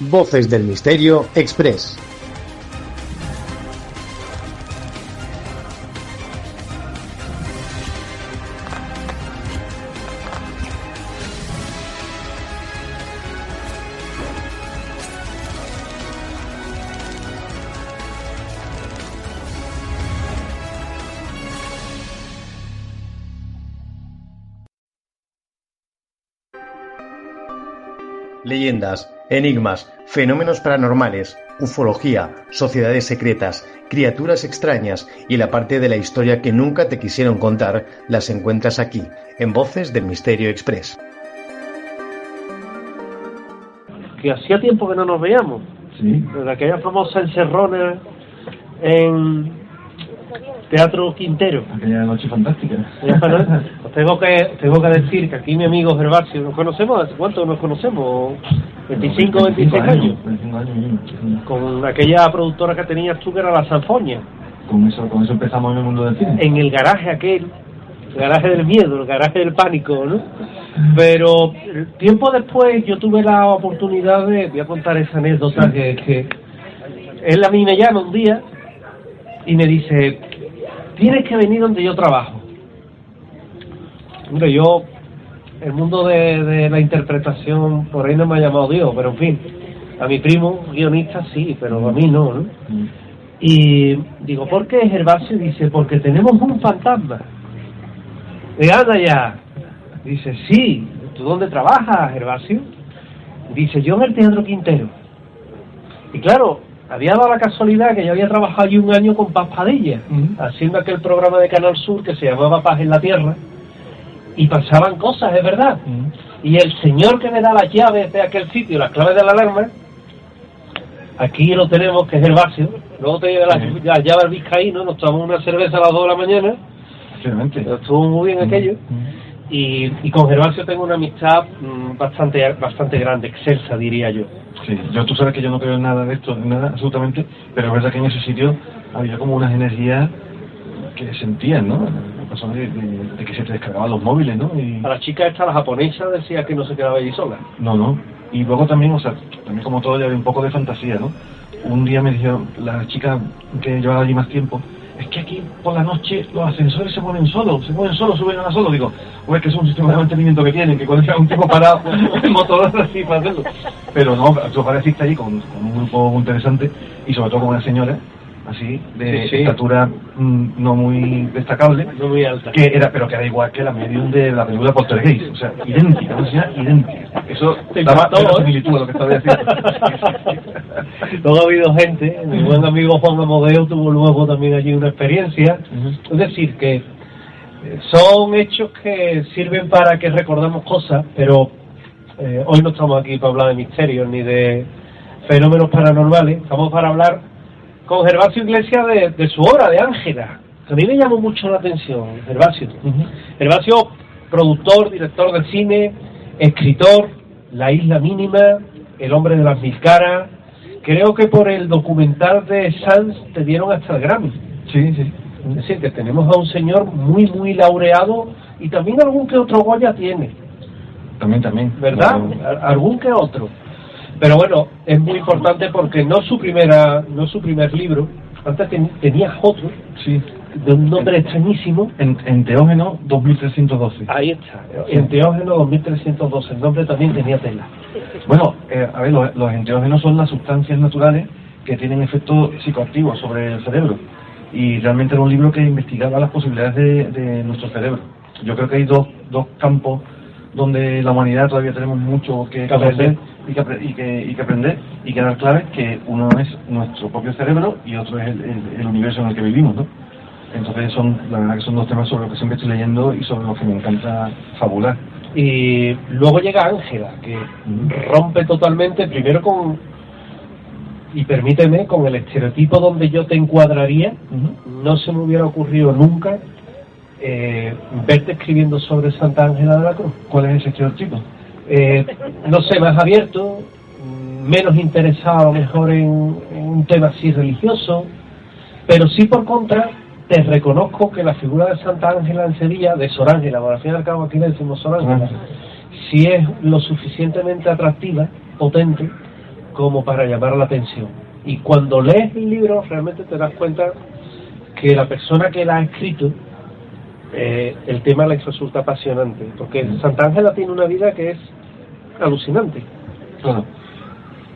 Voces del Misterio Express. Leyendas, enigmas, fenómenos paranormales, ufología, sociedades secretas, criaturas extrañas y la parte de la historia que nunca te quisieron contar las encuentras aquí, en Voces del Misterio Express. Que hacía tiempo que no nos veíamos. Sí. Desde aquella famosa encerrona en Teatro Quintero. Aquella noche fantástica. Os tengo que decir que aquí mi amigo Gervasio, ¿nos conocemos? ¿Hace cuánto nos conocemos? 25 o 26 años. 25 años. Con aquella productora que tenías tú, que era La Sanfonia. Con eso empezamos en el mundo del cine. En el garaje aquel, el garaje del miedo, el garaje del pánico, ¿no? Pero tiempo después yo tuve la oportunidad voy a contar esa anécdota, que él a mí me llama un día y me dice: tienes que venir donde yo trabajo. Hombre, el mundo de la interpretación, por ahí no me ha llamado Dios, pero en fin, a mi primo guionista sí, pero a mí no, ¿no? Y digo, ¿por qué, Gervasio? Dice, porque tenemos un fantasma. Anda ya. Dice, sí. ¿Tú dónde trabajas, Gervasio? Dice, yo en el Teatro Quintero. Y claro, había dado la casualidad que yo había trabajado allí un año con Paz Padilla, haciendo aquel programa de Canal Sur que se llamaba Paz en la Tierra, y pasaban cosas, es verdad. Y el señor que me da las llaves de aquel sitio, las claves de la alarma, aquí lo tenemos, que es Gervasio. Luego te lleva las llaves al vizcaíno, nos tomamos una cerveza a las 2 de la mañana. Estuvo muy bien aquello. Y con Gervasio tengo una amistad bastante grande, excelsa, diría yo. Sí, tú sabes que yo no creo en nada de esto, en nada, absolutamente, pero es verdad que en ese sitio había como unas energías que sentían, ¿no? La persona de que se te descargaban los móviles, ¿no? Y a la chica esta, la japonesa, decía que no se quedaba allí sola. No. Y luego también, también como todo, ya había un poco de fantasía, ¿no? Un día me dijo la chica que llevaba allí más tiempo, es que aquí por la noche los ascensores se mueven solos, suben a solo. Digo, es que es un sistema de mantenimiento que tienen, que cuando llega un tipo parado, el motor así para hacerlo. Pero no, tú apareciste allí con un grupo muy interesante y sobre todo con una señora así, de estatura no muy destacable, no muy alta, pero que era igual que la medium de la película Poltergeist, o sea, idéntica, una señora idéntica. Eso daba una similitud a lo que estaba diciendo. Luego ha habido gente, mi buen amigo Juan Amodeo tuvo luego también allí una experiencia. Es decir, que son hechos que sirven para que recordamos cosas, pero hoy no estamos aquí para hablar de misterios ni de fenómenos paranormales, estamos para hablar con Gervasio Iglesias de su obra, de Ángela, que a mí me llamó mucho la atención, Gervasio. Gervasio, productor, director de cine, escritor, La Isla Mínima, El Hombre de las Mil Caras. Creo que por el documental de Sanz te dieron hasta el Grammy. Sí. Es decir, que tenemos a un señor muy, muy laureado, y también algún que otro Goya tiene. También. ¿Verdad? Algún que otro. Pero bueno, es muy importante porque no su primer libro, antes tenía otro, sí, de un nombre extrañísimo. Enteógeno 2312. Ahí está, Enteógeno 2312, el nombre también tenía tela. Bueno, a ver, los enteógenos son las sustancias naturales que tienen efectos psicoactivos sobre el cerebro, y realmente era un libro que investigaba las posibilidades de nuestro cerebro. Yo creo que hay dos campos donde la humanidad todavía tenemos mucho que aprender y que aprender y que dar claves, que uno es nuestro propio cerebro y otro es el universo en el que vivimos, ¿no? Entonces la verdad que son dos temas sobre los que siempre estoy leyendo y sobre los que me encanta fabular. Y luego llega Ángela, que rompe totalmente, primero y permíteme, con el estereotipo donde yo te encuadraría. No se me hubiera ocurrido nunca verte escribiendo sobre Santa Ángela de la Cruz. ¿Cuál es ese estereotipo? No sé, más abierto, menos interesado a lo mejor en un tema así religioso, pero sí, por contra, te reconozco que la figura de Santa Ángela en Sevilla, de Sor Ángela, por al fin y al cabo aquí le decimos Sor Ángela, sí es lo suficientemente atractiva, potente, como para llamar la atención. Y cuando lees el libro realmente te das cuenta que la persona que la ha escrito, el tema les resulta apasionante, porque Santa Ángela tiene una vida que es alucinante. Claro.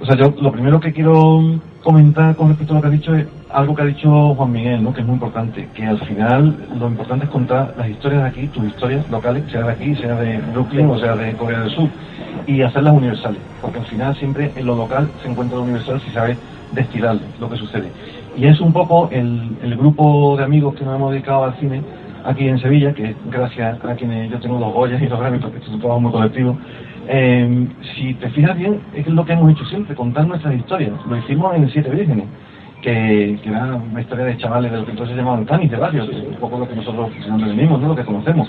O sea, yo lo primero que quiero comentar con respecto a lo que ha dicho es algo que ha dicho Juan Miguel, ¿no? Que es muy importante, que al final lo importante es contar las historias de aquí, tus historias locales, sea de aquí, sea de Brooklyn o sea de Corea del Sur, y hacerlas universales, porque al final siempre en lo local se encuentra lo universal si sabes destilar lo que sucede. Y es un poco el grupo de amigos que nos hemos dedicado al cine aquí en Sevilla, que gracias a quienes yo tengo los Goyas y los Grammys, porque esto es un trabajo muy colectivo. Si te fijas bien, es lo que hemos hecho siempre, contar nuestras historias. Lo hicimos en Siete Vírgenes, que era una historia de chavales de lo que entonces se llamaban canis de barrio, un poco lo que nosotros venimos, ¿no? Lo que conocemos.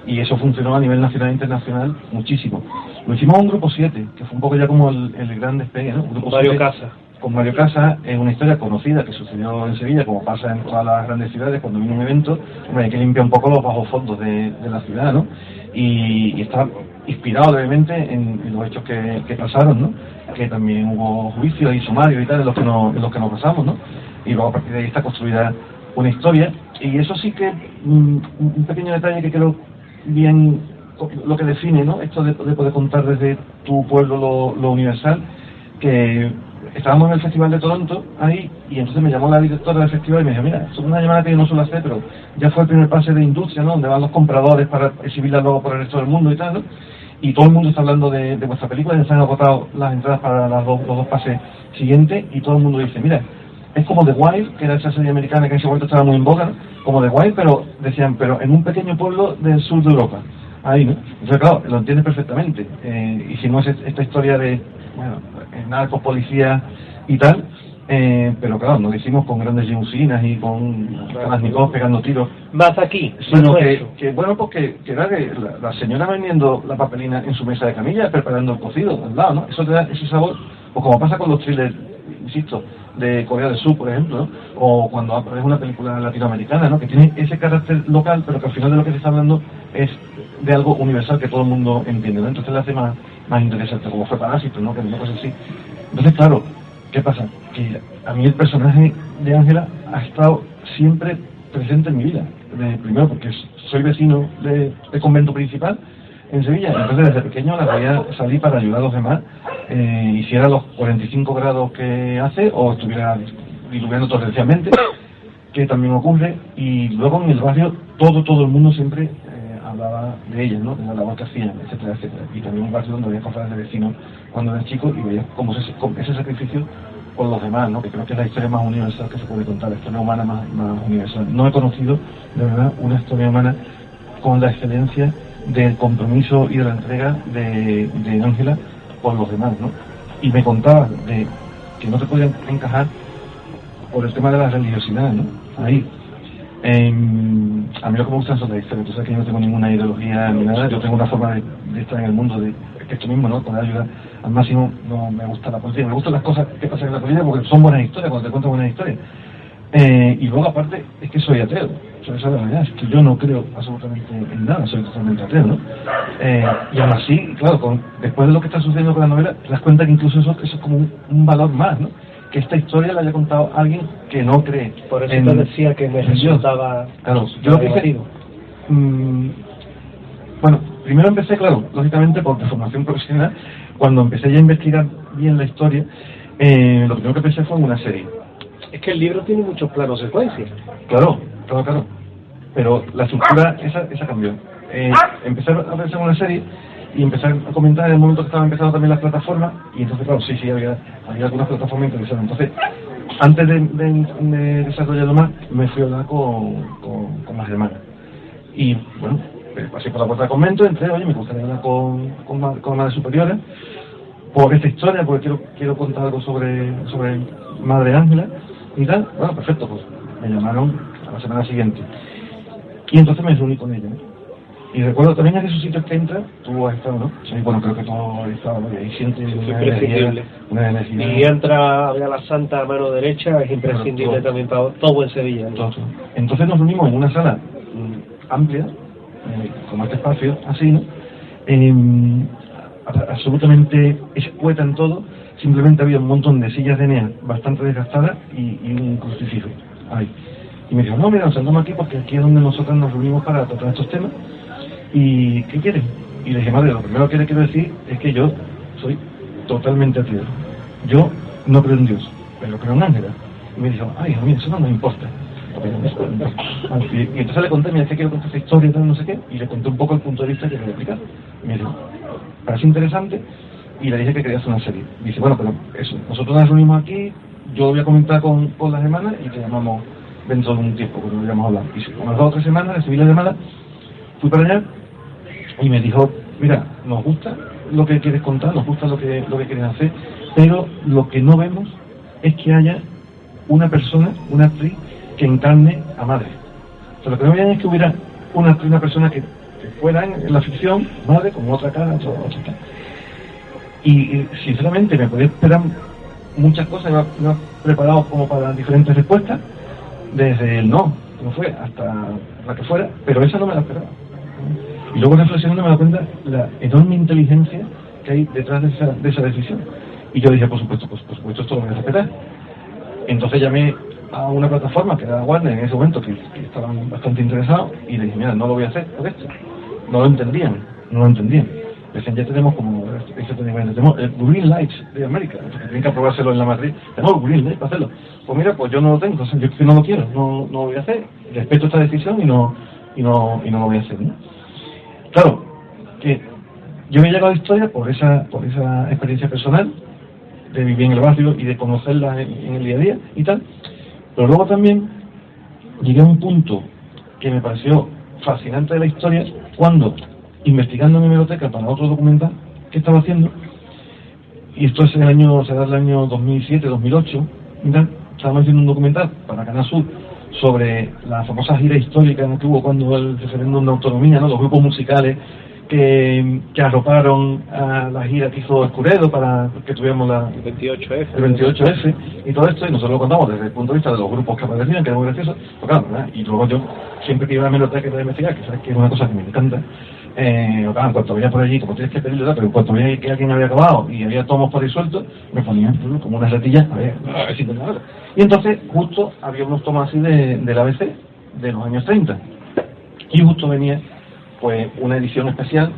Y eso funcionó a nivel nacional e internacional muchísimo. Lo hicimos un grupo 7, que fue un poco ya como el gran despegue, ¿no? Grupo Mario 7, Casas. Con Mario Casas, es una historia conocida que sucedió en Sevilla, como pasa en todas las grandes ciudades cuando viene un evento. Hombre, hay que limpiar un poco los bajos fondos de la ciudad, ¿no? Y está inspirado levemente en los hechos que pasaron, ¿no? Que también hubo juicios y sumarios y tal en los que nos basamos, ¿no? Y luego a partir de ahí está construida una historia. Y eso sí que un pequeño detalle que creo bien lo que define, ¿no? Esto de poder contar desde tu pueblo lo universal, que estábamos en el Festival de Toronto ahí, y entonces me llamó la directora del festival y me dijo, mira, es una llamada que yo no suelo hacer, pero ya fue el primer pase de industria, ¿no? Donde van los compradores para exhibirla luego por el resto del mundo y tal, ¿no? Y todo el mundo está hablando de vuestra película, ya se han agotado las entradas para los dos pases siguientes, y todo el mundo dice, mira, es como The Wild, que era esa serie americana que en ese momento estaba muy en boga, ¿no? Como The Wild, pero decían, pero en un pequeño pueblo del sur de Europa, ahí, ¿no? Entonces, claro, lo entiendes perfectamente. Y si no es esta historia de, bueno, narcos, policía y tal, pero claro, no lo hicimos con grandes limusinas y con Kalashnikov pegando tiros. Más aquí, sino que bueno, pues que era que la señora vendiendo la papelina en su mesa de camilla, preparando el cocido al lado, ¿no? Eso te da ese sabor, o como pasa con los thrillers, insisto, de Corea del Sur, por ejemplo, ¿no? O cuando es una película latinoamericana, ¿no? Que tiene ese carácter local, pero que al final de lo que se está hablando es de algo universal que todo el mundo entiende, ¿no? Entonces le hace más interesante, como fue Parásitos, ¿no? Que no cosas así. Entonces, claro, ¿qué pasa? Que a mí el personaje de Ángela ha estado siempre presente en mi vida. Primero porque soy vecino del convento principal en Sevilla, entonces desde pequeño la veía salir para ayudar a los demás, hiciera los 45 grados que hace o estuviera diluviando torrencialmente, que también ocurre, y luego en el barrio todo el mundo siempre hablaba de ella, ¿no? De la labor que hacían, etcétera, etcétera. Y también un barrio donde había cofrades de vecinos cuando era chico y veía como ese sacrificio por los demás, ¿no? Que creo que es la historia más universal que se puede contar, la historia humana más universal. No he conocido, de verdad, una historia humana con la excelencia del compromiso y de la entrega de Ángela por los demás, ¿no? Y me contaba de que no te podían encajar por el tema de la religiosidad, ¿no? Ahí. A mí lo que me gustan son las historias. Tú sabes que yo no tengo ninguna ideología ni nada. Yo tengo una forma de estar en el mundo, de esto mismo, ¿no? Poder ayudar al máximo. No me gusta la política, me gustan las cosas que pasan en la política porque son buenas historias, cuando te cuentan buenas historias. Y luego, aparte, es que soy ateo. Esa es la realidad, es que yo no creo absolutamente en nada, soy totalmente ateo, ¿no? Y aún así, claro, después de lo que está sucediendo con la novela, te das cuenta que incluso eso es como un valor más, ¿no? Que esta historia la haya contado alguien que no cree. Por eso te decía que me resultaba... Claro, yo lo que hice... bueno, primero empecé, claro, lógicamente por formación profesional, cuando empecé ya a investigar bien la historia, lo primero que pensé fue en una serie. Es que el libro tiene muchos planos secuencias. Claro. Pero la estructura esa cambió. Empecé a pensar en una serie y empecé a comentar en el momento que estaban empezando también las plataformas, y entonces, claro, sí, había algunas plataformas interesantes. Entonces, antes de desarrollarlo más, me fui a hablar con las hermanas. Y, bueno, pasé por la puerta del convento, entré, oye, me gustaría hablar con madres superiores por esta historia, porque quiero contar algo sobre Madre Ángela y tal. Bueno, perfecto, pues me llamaron a la semana siguiente. Y entonces me reuní con ella, ¿no? Y recuerdo también en esos sitios que entras, tú has estado, ¿no? Sí, bueno, creo que todo has estado, ¿no? Y ahí sientes una energía. Y entra a la santa a mano derecha, es imprescindible también para todo en Sevilla, ¿no? Todo. Entonces nos reunimos en una sala amplia, como este espacio, así, ¿no? absolutamente escueta en todo. Simplemente había un montón de sillas de NEA bastante desgastadas y un crucifijo ahí. Y me dijo, no, mira, nos sentamos aquí porque aquí es donde nosotros nos reunimos para tratar estos temas. ¿Y qué quieren? Y le dije, madre, lo primero que le quiero decir es que yo soy totalmente ateo. Yo no creo en Dios, pero creo en ángeles. Y me dijo, ay, a mí eso no me importa. Y entonces le conté, me decía que quiero contar esta historia, tal, no sé qué, y le conté un poco el punto de vista que me había explicado. Y me dijo, parece interesante, y le dije que quería hacer una serie. Y dice, bueno, pero eso, nosotros nos reunimos aquí, yo lo voy a comentar con las hermanas y te llamamos dentro de un tiempo, cuando lo íbamos a hablar. Y como las 2 o 3 semanas, recibí la llamada, fui para allá y me dijo, mira, nos gusta lo que quieres contar, nos gusta lo que quieres hacer, pero lo que no vemos es que haya una persona, una actriz, que encarne a madre. O sea, lo que no veían es que hubiera una persona que fuera en la ficción, madre, con otra cara, otra cara. Y sinceramente me podía esperar muchas cosas, me he preparado como para diferentes respuestas, desde el no fue, hasta la que fuera, pero esa no me la esperaba. Y luego reflexionando me he dado cuenta la enorme inteligencia que hay detrás de esa decisión. Y yo dije, por supuesto, esto lo voy a respetar. Entonces llamé a una plataforma que era Warner en ese momento, que estaban bastante interesados, y le dije, mira, no lo voy a hacer por esto. No lo entendían. Decían, ya tenemos como, tenemos el Green Light de América, porque tienen que aprobárselo en la Madrid, tenemos el Green Light para hacerlo. Pues mira, pues yo no lo tengo, entonces yo no lo quiero, no lo voy a hacer, respeto esta decisión y no lo voy a hacer, ¿no? Claro, que yo me he llegado a la historia por esa experiencia personal, de vivir en el barrio y de conocerla en el día a día y tal, pero luego también llegué a un punto que me pareció fascinante de la historia cuando, investigando en mi biblioteca para otro documental que estaba haciendo, y esto será el año 2007, 2008, estábamos haciendo un documental para Canal Sur sobre la famosa gira histórica que hubo cuando el referéndum de autonomía, ¿no? Los grupos musicales que arroparon a la gira que hizo Escuredo para que tuviéramos el 28F y todo esto, y nosotros lo contamos desde el punto de vista de los grupos que aparecían, que era muy gracioso, pues claro, ¿verdad? Y luego yo, siempre que iba a la biblioteca para investigar, que sabes que es una cosa que me encanta, en cuanto veía por allí, como tienes que pedirle, pero en cuanto veía que alguien había acabado y había tomos por ahí sueltos, me ponían como unas ratillas, a ver si tenía algo. Y entonces, justo había unos tomos así del ABC de los años 30, y justo venía pues una edición especial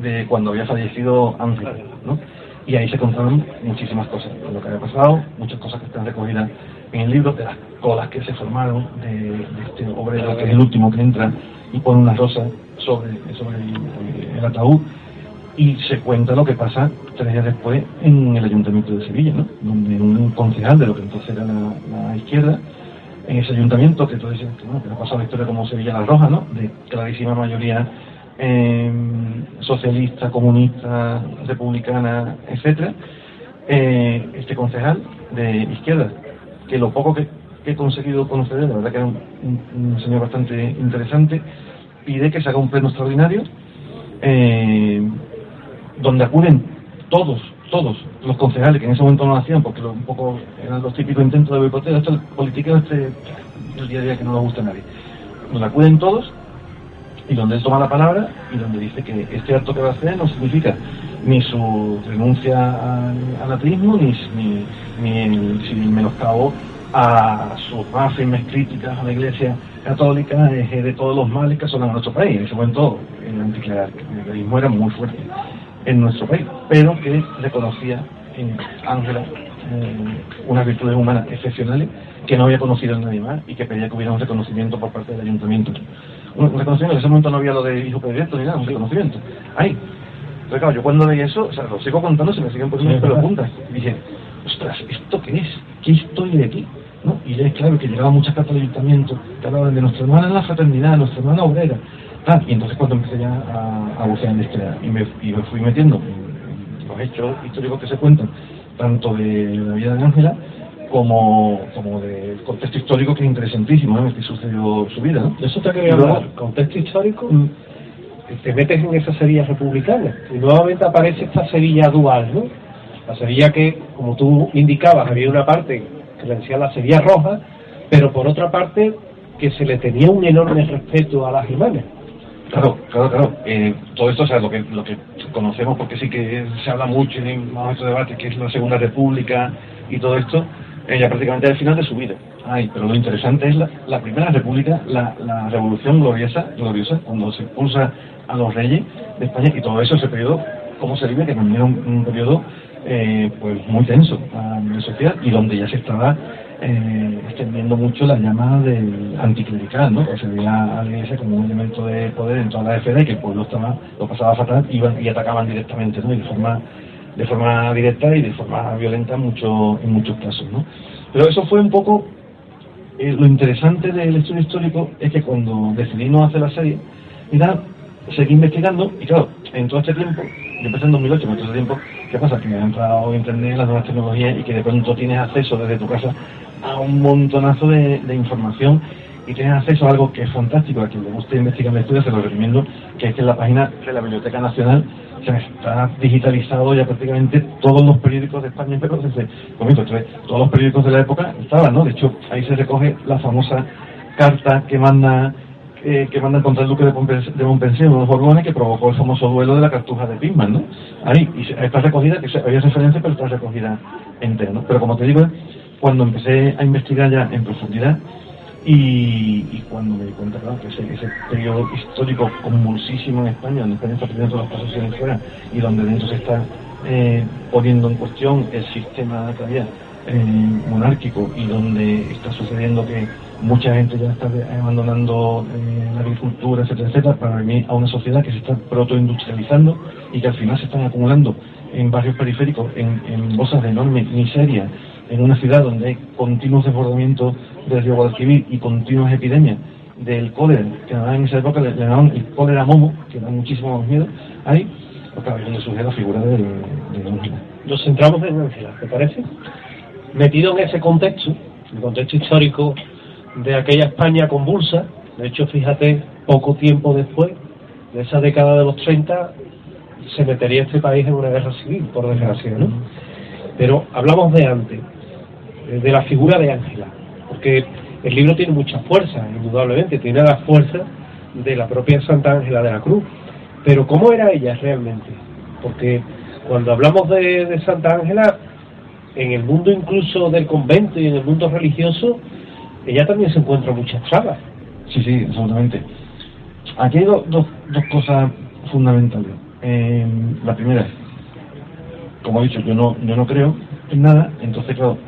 de cuando había fallecido Ángela, ¿no? Y ahí se contaron muchísimas cosas de lo que había pasado, muchas cosas que están recogidas en el libro, de las colas que se formaron, de este obrero que es el último que entra y pone una rosa sobre el ataúd, y se cuenta lo que pasa 3 días después en el Ayuntamiento de Sevilla, ¿no? Donde un concejal de lo que entonces era la izquierda, en ese ayuntamiento, que todos dicen que ha pasado la historia como Sevilla la Roja, ¿no? De clarísima mayoría socialista, comunista, republicana, etcétera, este concejal de izquierda, que lo poco que he conseguido conocer, la verdad que era un señor bastante interesante, pide que se haga un pleno extraordinario donde acuden todos los concejales, que en ese momento no lo hacían porque un poco eran los típicos intentos de boicoteo, el politiqueo el día a día que no nos gusta a nadie, donde acuden todos y donde él toma la palabra y donde dice que este acto que va a hacer no significa ni su renuncia al ateísmo ni el menoscabo a sus más firmes críticas a la Iglesia católica de todos los males que asolan a nuestro país. En ese momento el anticlericalismo era muy fuerte en nuestro país, pero que reconocía en Ángela unas virtudes humanas excepcionales que no había conocido en nadie más y que pedía que hubiera un reconocimiento por parte del ayuntamiento. Un reconocimiento, en ese momento no había lo de hijo predilecto ni nada, un reconocimiento. Ahí. Entonces claro, yo cuando leí eso, o sea, lo sigo contando, se me siguen poniendo los pelos de punta. Y dije, ostras, ¿esto qué es? ¿Qué historia de aquí? ¿No? Y es claro que llegaban muchas cartas del ayuntamiento que hablaban de nuestra hermana en la fraternidad, nuestra hermana obrera. Y entonces cuando empecé ya a bucear en la historia y me fui metiendo en los hechos históricos que se cuentan, tanto de la vida de Ángela como del contexto histórico, que es interesantísimo, ¿no? Que sucedió su vida, ¿no? Eso te quería hablar, contexto histórico, te metes en esa Sevilla republicana y nuevamente aparece esta Sevilla dual, ¿no? La Sevilla que, como tú indicabas, había una parte que le decía la Sevilla roja, pero por otra parte que se le tenía un enorme respeto a las imanes. Claro. Todo esto, o sea, lo que conocemos, porque sí que se habla mucho y hay más otro debate, que es la Segunda República y todo esto, ya prácticamente al final de su vida. Pero lo interesante es la Primera República, la Revolución gloriosa, cuando se expulsa a los reyes de España, y todo eso, ese periodo, como se vive, que también era un periodo pues muy tenso a nivel social, y donde ya se estaba extendiendo mucho la llama del anticlerical, ¿no? Que se veía a la Iglesia como un elemento de poder en toda la FD, que el pueblo lo pasaba fatal, iban y atacaban directamente, ¿no? Y de forma directa y de forma violenta en muchos casos, ¿no? Pero eso fue un poco lo interesante del estudio histórico, es que cuando decidimos hacer la serie, seguí investigando, y claro, en todo este tiempo, yo empecé en 2008, en todo este tiempo, ¿qué pasa? Que me ha entrado internet, las nuevas tecnologías, y que de pronto tienes acceso desde tu casa a un montonazo de información, y tienes acceso a algo que es fantástico. A quien le guste investigar la historia se lo recomiendo, que es que en la página de la Biblioteca Nacional se está digitalizado ya prácticamente todos los periódicos de España, pero desde comienzo, todos los periódicos de la época estaban, ¿no? De hecho, ahí se recoge la famosa carta que manda contra el duque de Montpensier, uno de los Borbones, que provocó el famoso duelo de la Cartuja de Pisman, ¿no? Ahí, y está recogida, que había referencia, pero está recogida entera, ¿no? Pero como te digo, cuando empecé a investigar ya en profundidad, y cuando me di cuenta, claro, que ese periodo histórico convulsísimo en España, donde España está perdiendo todas las posesiones fuera, y donde dentro se está poniendo en cuestión el sistema que había monárquico, y donde está sucediendo que mucha gente ya está abandonando la agricultura, etcétera, para venir a una sociedad que se está protoindustrializando y que al final se están acumulando en barrios periféricos, en bolsas de enorme miseria, en una ciudad donde hay continuos desbordamientos del río Guadalquivir y continuas epidemias del cólera, que en esa época le llamaban el cólera momo, que da muchísimo más miedo. Ahí, pues claro, es donde surge la figura de Ángela. Nos centramos en Ángela, ¿te parece? Metido en ese contexto, el contexto histórico de aquella España convulsa. De hecho, fíjate, poco tiempo después de esa década de los 30 se metería este país en una guerra civil, por desgracia, ¿no? Pero hablamos de antes, de la figura de Ángela, porque el libro tiene mucha fuerza, indudablemente, tiene la fuerza de la propia Santa Ángela de la Cruz. Pero ¿cómo era ella realmente? Porque cuando hablamos de Santa Ángela, en el mundo incluso del convento y en el mundo religioso, ella también se encuentra muchas trabas. Sí, absolutamente. Aquí hay dos cosas fundamentales. La primera, como he dicho, yo no creo en nada, entonces claro,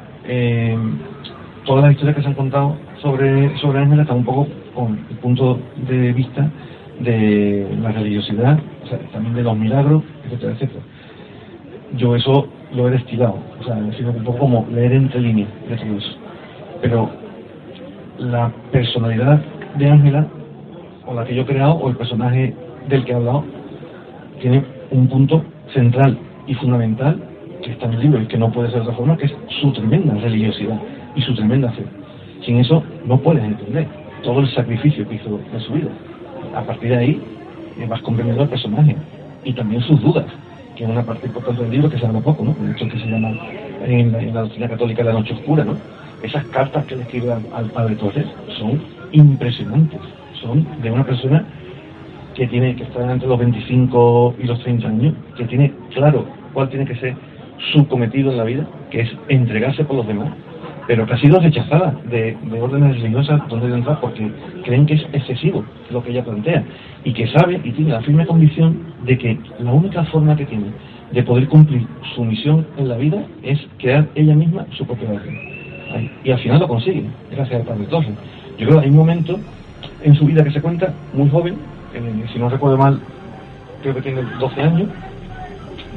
todas las historias que se han contado sobre Ángela están un poco con el punto de vista de la religiosidad, o sea, también de los milagros, etcétera. Yo eso lo he destilado, o sea, ha sido un poco como leer entre líneas de todo eso. Pero la personalidad de Ángela, o la que yo he creado, o el personaje del que he hablado, tiene un punto central y fundamental que está en el libro y que no puede ser de otra forma, que es su tremenda religiosidad y su tremenda fe. Sin eso no puedes entender todo el sacrificio que hizo en su vida. A partir de ahí vas comprendiendo al personaje y también sus dudas, que es una parte importante del libro que se habla poco, ¿no? De hecho, que se llama en la doctrina católica la noche oscura, ¿no? Esas cartas que le escribe al padre Torres son impresionantes, son de una persona que está entre los 25 y los 30 años, que tiene claro cuál tiene que ser su cometido en la vida, que es entregarse por los demás, pero que ha sido rechazada de órdenes religiosas donde debe entrar porque creen que es excesivo lo que ella plantea, y que sabe y tiene la firme convicción de que la única forma que tiene de poder cumplir su misión en la vida es crear ella misma su propia orden. Y al final lo consigue, gracias al padre Torres. Yo creo que hay un momento en su vida que se cuenta, muy joven, si no recuerdo mal, creo que tiene 12 años,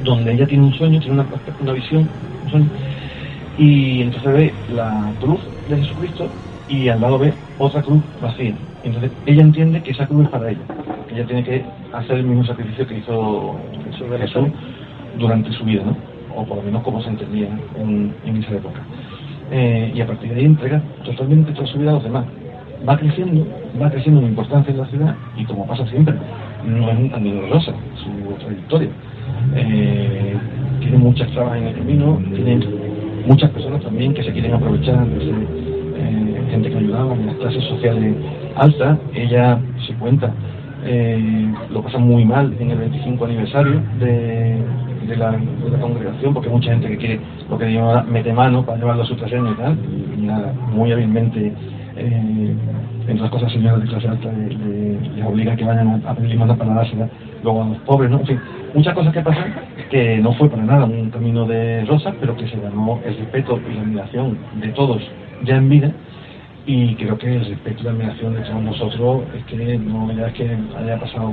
donde ella tiene un sueño, tiene una visión, un sueño, y entonces ve la cruz de Jesucristo y al lado ve otra cruz vacía. Entonces ella entiende que esa cruz es para ella, que ella tiene que hacer el mismo sacrificio que hizo Jesús durante su vida, ¿no? O por lo menos como se entendía en esa época. Y a partir de ahí entrega totalmente toda su vida a los demás. Va creciendo en importancia en la ciudad, y como pasa siempre, no es un camino de rosa su trayectoria. Tiene muchas trabas en el camino, tiene muchas personas también que se quieren aprovechar de ser gente que ayudaba en las clases sociales altas. Ella se cuenta lo pasan muy mal en el 25 aniversario de la congregación, porque hay mucha gente que quiere lo que llama mete mano para llevarlo a su terreno y tal, y nada, muy hábilmente, entre otras cosas, señoras de clase alta les obliga a que vayan a pedir limosna para dársela luego a los pobres, ¿no? En fin, muchas cosas que pasan que no fue para nada un camino de rosas, pero que se ganó el respeto y la admiración de todos ya en vida. Y creo que el respeto y la admiración de todos nosotros es que no ya es que haya pasado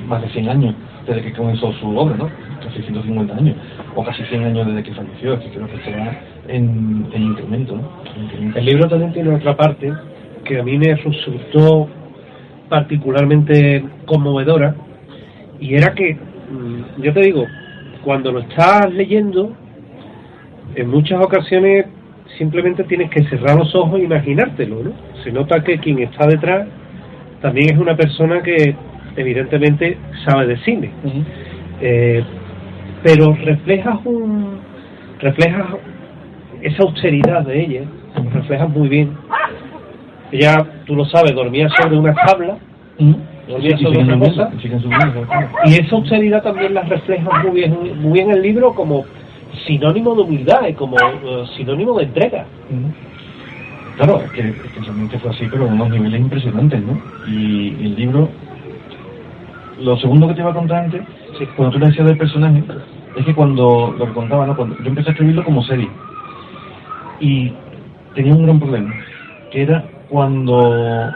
más de 100 años desde que comenzó su obra, ¿no? Casi 150 años, o casi 100 años desde que falleció. Es que creo que esto va en incremento, ¿no? El libro también tiene otra parte que a mí me resultó particularmente conmovedora, y era que, yo te digo, cuando lo estás leyendo, en muchas ocasiones simplemente tienes que cerrar los ojos e imaginártelo, ¿no? Se nota que quien está detrás también es una persona que evidentemente sabe de cine. Pero reflejas esa austeridad de ella, lo reflejas muy bien. Ella, tú lo sabes, dormía sobre una tabla, dormía sobre otra cosa, y esa austeridad también la reflejas muy bien en el libro como sinónimo de humildad y como sinónimo de entrega. Claro, es que realmente fue así, pero a unos niveles impresionantes, ¿no? Y el libro, lo segundo que te iba a contar antes, cuando tú le decías del personaje, es que cuando, lo que contaba, ¿no? Cuando yo empecé a escribirlo como serie, y tenía un gran problema, que era cuando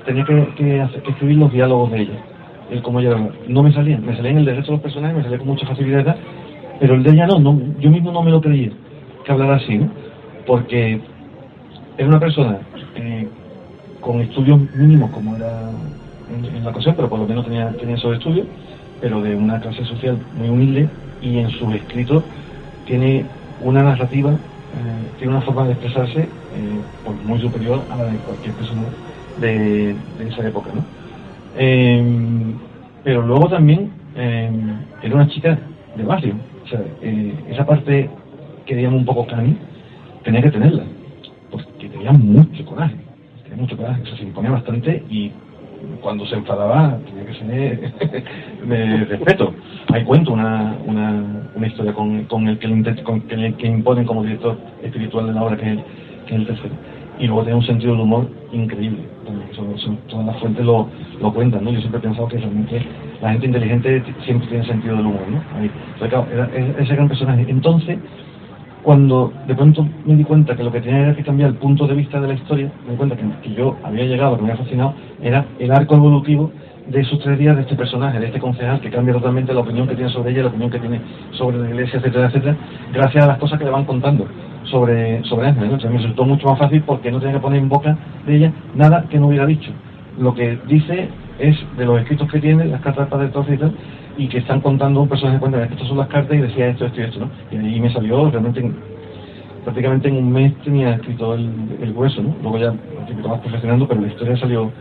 tenía que escribir los diálogos de ella, el cómo ella no me salían el del resto de los personajes, me salía con mucha facilidad, pero el de ella no, yo mismo no me lo creía que hablara así, ¿no? Porque era una persona con estudios mínimos como era en la ocasión, pero por lo menos tenía esos estudios, pero de una clase social muy humilde, y en sus escritos tiene una narrativa, tiene una forma de expresarse pues muy superior a la de cualquier persona de esa época, ¿no? Pero luego también era una chica de barrio, o sea, esa parte que digamos un poco cani, tenía que tenerla, porque tenía mucho coraje, o sea, se imponía bastante, y cuando se enfadaba tenía que ser de respeto. Ahí cuento una historia con el que imponen como director espiritual de la obra, que es el tercero, y luego tiene un sentido del humor increíble. Todas las fuentes lo cuentan, ¿no? Yo siempre he pensado que realmente la gente inteligente siempre tiene sentido del humor, ¿no? Ahí. Entonces, claro, era ese gran personaje. Entonces, cuando de pronto me di cuenta que lo que tenía era que cambiar el punto de vista de la historia, me di cuenta que yo había llegado, que me había fascinado, era el arco evolutivo de esos 3 días de este personaje, de este concejal, que cambia totalmente la opinión que tiene sobre ella, la opinión que tiene sobre la iglesia, etcétera, etcétera, gracias a las cosas que le van contando sobre Ángela, ¿no? Entonces me resultó mucho más fácil porque no tenía que poner en boca de ella nada que no hubiera dicho. Lo que dice es de los escritos que tiene, las cartas para el y tal, y que están contando un personaje que cuenta que estas son las cartas y decía esto y esto, ¿no? Y ahí me salió realmente, prácticamente en un mes tenía escrito el grueso, ¿no? Luego ya lo vas perfeccionando, pero la historia salió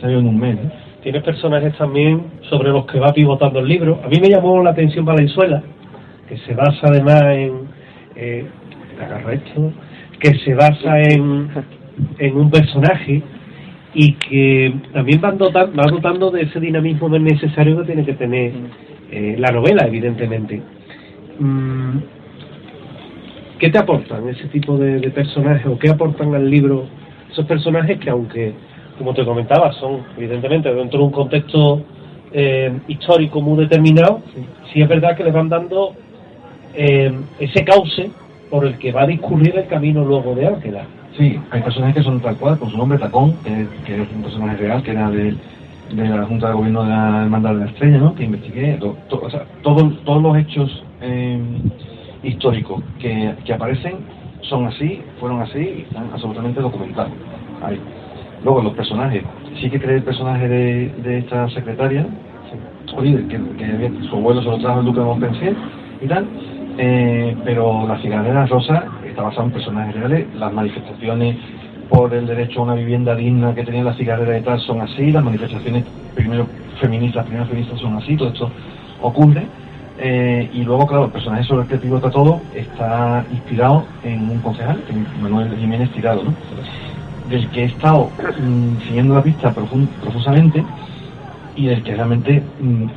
en un mes, ¿no? Tienes personajes también sobre los que va pivotando el libro. A mí me llamó la atención Valenzuela, que se basa además agarra esto, que se basa en un personaje, y que también va dotando de ese dinamismo necesario que tiene que tener la novela, evidentemente. ¿Qué te aportan ese tipo de personajes, o qué aportan al libro esos personajes que, aunque, como te comentaba, son evidentemente dentro de un contexto histórico muy determinado, sí es verdad que les van dando ese cauce por el que va a discurrir el camino luego de Ángela? Sí, hay personajes que son tal cual, con su nombre Tacón, que es un personaje real, que era de la Junta de Gobierno de la Hermandad de la Estrella, ¿no? Que investigué, o sea, todos los hechos históricos que aparecen son así, fueron así, y están absolutamente documentados. Ahí. Luego los personajes, sí que creé el personaje de esta secretaria, oye, que su abuelo se lo trajo el duque de Montpensier y tal, pero la cigarrera rosa está basada en personajes reales. Las manifestaciones por el derecho a una vivienda digna que tenía la cigarrera y tal son así, las manifestaciones primero feministas son así, todo esto ocurre. Y luego, claro, el personaje sobre el que pivota todo está inspirado en un concejal, Manuel Jiménez Tirado, ¿no? Del que he estado siguiendo la pista profusamente, y del que realmente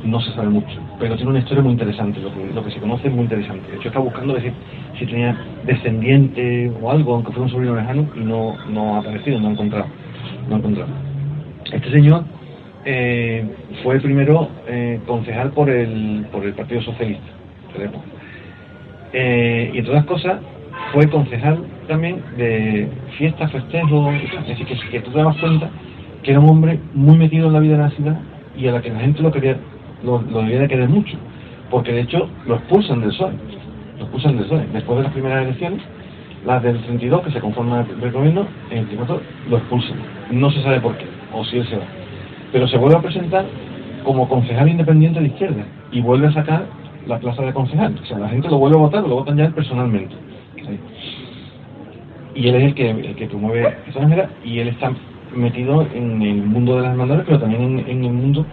no se sabe mucho, pero tiene una historia muy interesante, lo que se conoce es muy interesante. De hecho, está buscando ver si tenía descendiente o algo, aunque fuera un sobrino lejano, y no ha aparecido, no ha encontrado. Este señor fue primero concejal por el Partido Socialista, y entre otras cosas fue concejal también de fiestas, festejos, es decir, que tú te das cuenta que era un hombre muy metido en la vida de la ciudad y a la que la gente lo debía de querer mucho, porque de hecho lo expulsan del PSOE, después de las primeras elecciones, las del 32 que se conforma el gobierno, en el 34 lo expulsan, no se sabe por qué, o si él se va, pero se vuelve a presentar como concejal independiente de izquierda y vuelve a sacar la plaza de concejal, o sea, la gente lo vuelve a votar, lo votan ya él personalmente, ¿sí? Y él es el que promueve esa manera, y él está metido en el mundo de las hermandades, pero también en el mundo,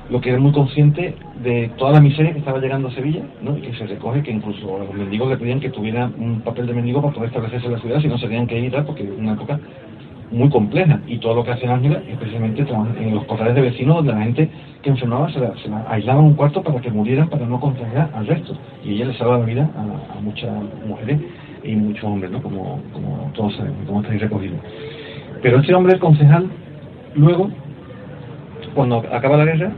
lo que era muy consciente de toda la miseria que estaba llegando a Sevilla, ¿no? Y que se recoge que incluso a los mendigos le pedían que tuviera un papel de mendigo para poder establecerse en la ciudad, si no se tenían que ir y tal, porque es una época muy compleja, y todo lo que hace Ángela es precisamente en los corrales de vecinos, donde la gente que enfermaba se la aislaba en un cuarto para que murieran, para no contagiar al resto, y ella le salva la vida a muchas mujeres y muchos hombres, ¿no? Como todos sabemos, como estáis recogidos. Pero este hombre, el concejal, luego, cuando acaba la guerra,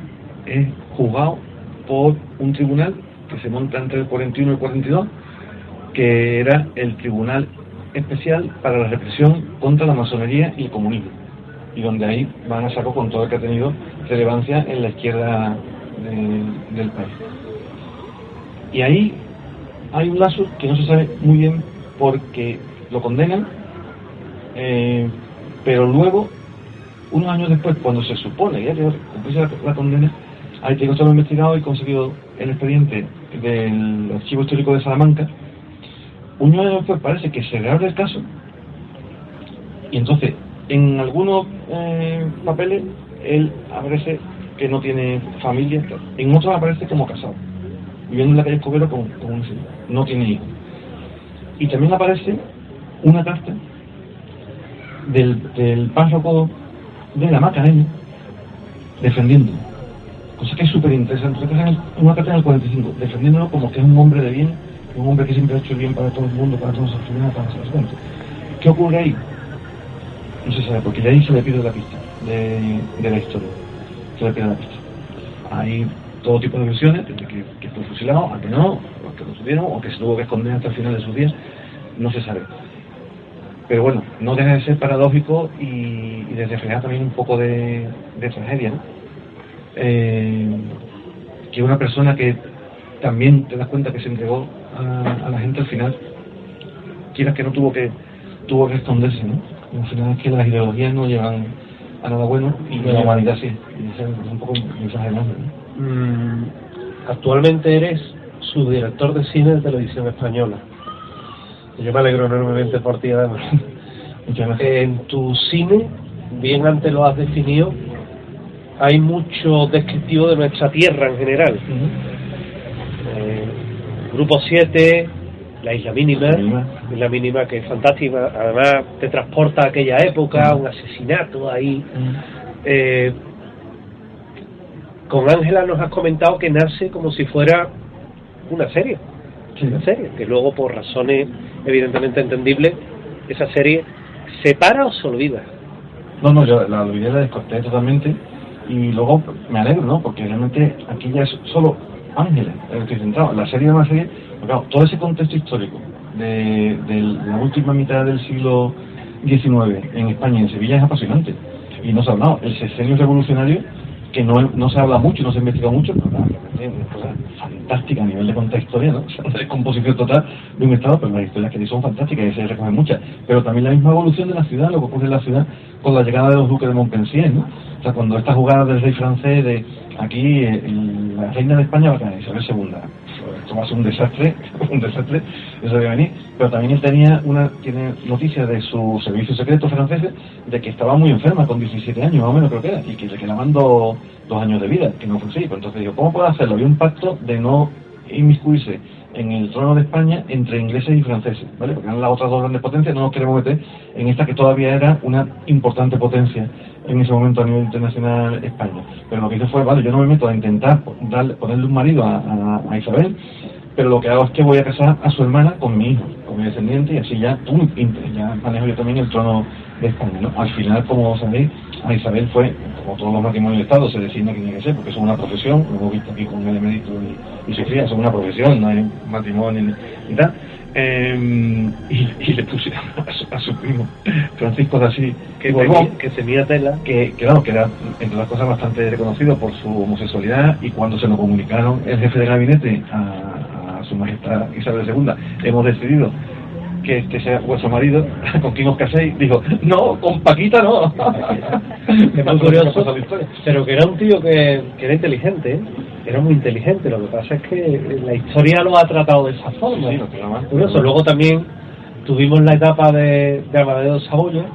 es juzgado por un tribunal que se monta entre el 41 y el 42, que era el Tribunal Especial para la Represión contra la Masonería y el Comunismo, y donde ahí van a saco con todo el que ha tenido relevancia en la izquierda del país. Y ahí hay un lazo que no se sabe muy bien porque lo condenan, pero luego, unos años después, cuando se supone ya que cumplirse la condena, ahí tengo todo investigado y conseguido el expediente del Archivo Histórico de Salamanca. Unos años después parece que se reabre el caso, y entonces en algunos papeles él aparece que no tiene familia, en otros aparece como casado, viviendo en la calle Escobedo con un señor, no tiene hijos. Y también aparece una carta del párroco de la Macarena defendiéndolo, cosa que es súper interesante. Una carta en el 45 defendiéndolo como que es un hombre de bien, un hombre que siempre ha hecho el bien para todo el mundo, para todos los africanos, para todos los cuentos. ¿Qué ocurre ahí? No se sabe, porque de ahí se le pide la pista de la historia, se le pide la pista. Hay todo tipo de versiones, desde que fue fusilado, a que no, o que lo tuvieron, o que se tuvo que esconder hasta el final de sus días, no se sabe. Pero bueno, no deja de ser paradójico y de reflejar también un poco de tragedia, ¿no? Que una persona que también te das cuenta que se entregó a la gente al final, quieras que no, tuvo que esconderse, ¿no? Y al final es que las ideologías no llevan a nada bueno y la humanidad sí, y ese es un poco un mensaje grande, ¿no? Actualmente eres subdirector de cine de Televisión Española. Yo me alegro enormemente por ti, además. Muchas gracias. En tu cine, bien antes lo has definido, hay mucho descriptivo de nuestra tierra en general. Grupo 7, La Isla Mínima, que es fantástica, además te transporta a aquella época, un asesinato ahí. Con Ángela nos has comentado que nace como si fuera una serie, que luego por razones evidentemente entendibles, esa serie se para o se olvida. No, yo la olvidé, la descorté totalmente, y luego me alegro, ¿no? Porque realmente aquí ya es solo Ángela el que estoy centrado. La serie es una serie, claro, todo ese contexto histórico de la última mitad del siglo XIX en España y en Sevilla es apasionante, y no se ha hablado. El sexenio revolucionario, que no se habla mucho, no se investiga mucho, pero claro, es una cosa fantástica a nivel de contar historia, ¿no? O sea, de composición total de un estado, pero las historias que son fantásticas y se recogen muchas. Pero también la misma evolución de la ciudad, lo que ocurre en la ciudad con la llegada de los duques de Montpensier, ¿no? O sea, cuando esta jugada del rey francés de aquí, la reina de España va a caer, Isabel II. Esto va a ser un desastre, eso debe venir. Pero también él tiene noticias de su servicio secreto francés de que estaba muy enferma, con 17 años más o menos creo que era, y que le quedaban 2 años de vida, que no fue así. Pues entonces digo, ¿cómo puede hacerlo? Había un pacto de no inmiscuirse en el trono de España entre ingleses y franceses, ¿vale? Porque eran las otras dos grandes potencias, no nos queremos meter en esta que todavía era una importante potencia en ese momento a nivel internacional España. Pero lo que hice fue, vale, yo no me meto a intentar ponerle un marido a Isabel, pero lo que hago es que voy a casar a su hermana con mi hijo, con mi descendiente, y así ya, ya manejo yo también el trono de España, ¿no? Al final, como sabéis, a Isabel fue, como todos los matrimonios del Estado, se designa quién tiene que ser, porque es una profesión, lo hemos visto aquí con el emérito y Sofía, es una profesión, no hay matrimonio ni tal. Y le puse a su primo Francisco de Asís que tenía tela, que claro, que era entre las cosas bastante reconocido por su homosexualidad, y cuando se lo comunicaron el jefe de gabinete a su majestad Isabel II, hemos decidido que este sea vuestro marido, con quien os caséis, dijo, no, con Paquita no. Es muy curioso, pero que era un tío que era inteligente, ¿eh? Era muy inteligente. Lo que pasa es que la historia lo ha tratado de esa forma. Sí, curioso. Luego también tuvimos la etapa de Amadeo de Saboya,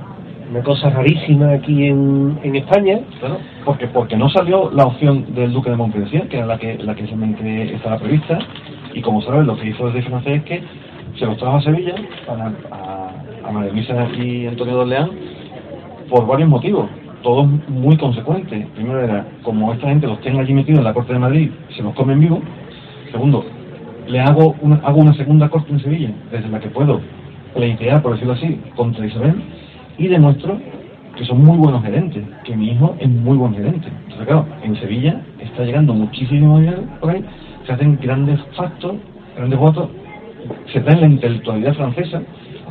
una cosa rarísima aquí en España. Claro, porque no salió la opción del duque de Montpensier, que era la que solamente estaba prevista, y como sabes, lo que hizo el rey francés es que se los trajo a Sevilla a María Luisa y Antonio de Orleans por varios motivos, todos muy consecuentes. Primero era, como esta gente los tenga allí metidos en la corte de Madrid, se los comen vivos. Segundo, hago una segunda corte en Sevilla, desde la que puedo pleitear, por decirlo así, contra Isabel, y demuestro que son muy buenos gerentes, que mi hijo es muy buen gerente. Entonces, claro, en Sevilla está llegando muchísimo dinero por ahí, se hacen grandes factos, grandes votos, se trae la intelectualidad francesa,